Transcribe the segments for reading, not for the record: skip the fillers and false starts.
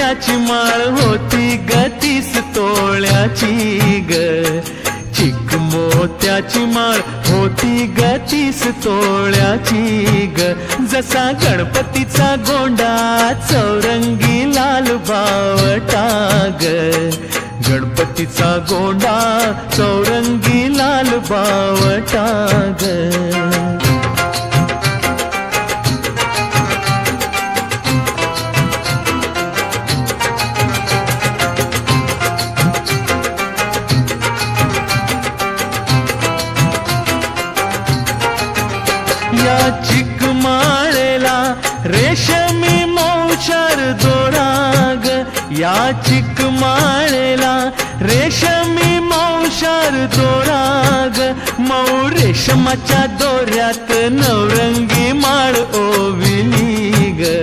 मोत्याची माळ होती ग 30 तोळ्याची ग, चिक मोत्याची माळ होती ग 30 तोळ्याची ग, जसा गणपतीचा गोंडा चौरंगी लाल बावटा ग, गणपतीचा गोंडा चौरंगी लाल बावटा ग. या चिकमाळेला रेशमी मौचार दोराग, या चिकमाळेला रेशमी मौचार दोराग, मऊ रेशमाच्या दोऱ्यात नवरंगी माळ ओविली ग,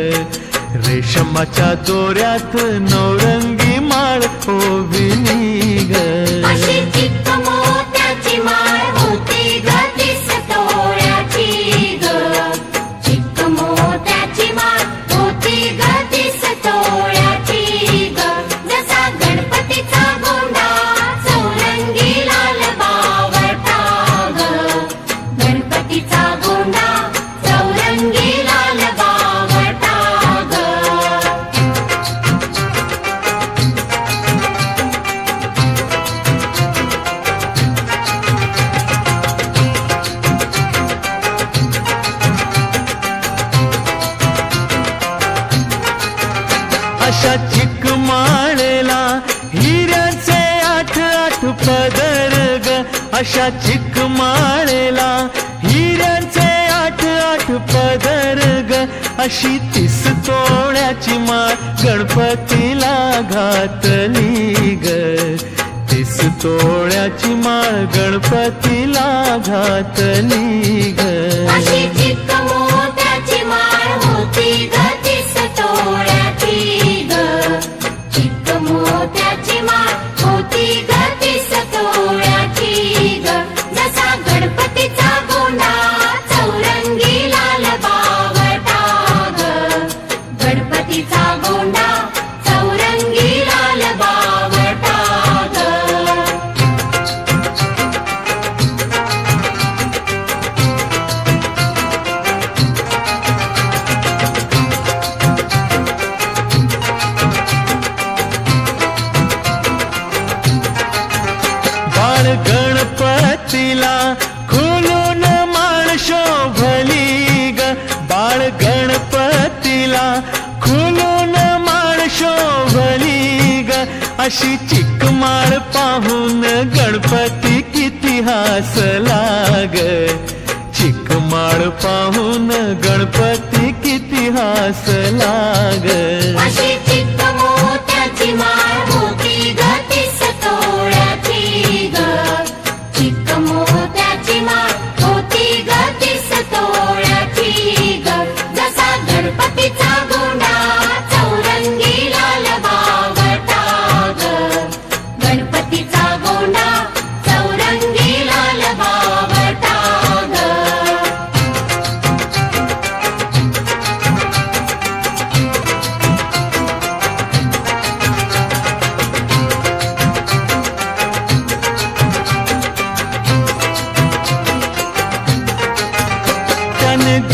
रेशमाच्या दोऱ्यात नवरंगी माळ ओविली ग. अशा चिकमाळेला हिऱ्याचे 8 पदर ग, अशा चिकमाळेला हिऱ्याचे 8 पदर ग, अशी 30 तोळ्याची माळ गणपतीला घातली ग, 30 तोळ्याची माळ गणपतीला घातली ग. गणपतीला खुलून माळ शोभली ग, बाळ गणपतीला खुलून माळ शोभली ग, अशी चिकमाळ पाहून गणपती किती हसला ग, चिकमाळ पाहून गणपती किती हसला ग.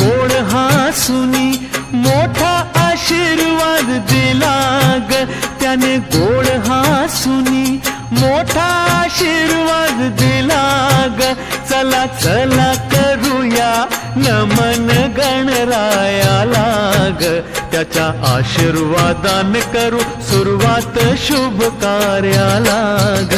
गोड हसूनी मोठा आशीर्वाद दिला ग, त्याने गोड हसूनी मोठा आशीर्वाद दिला ग, चला चला करूया नमन गणरायाला ग, त्याच्या आशीर्वादाने करू सुरुवात शुभ कार्याला ग.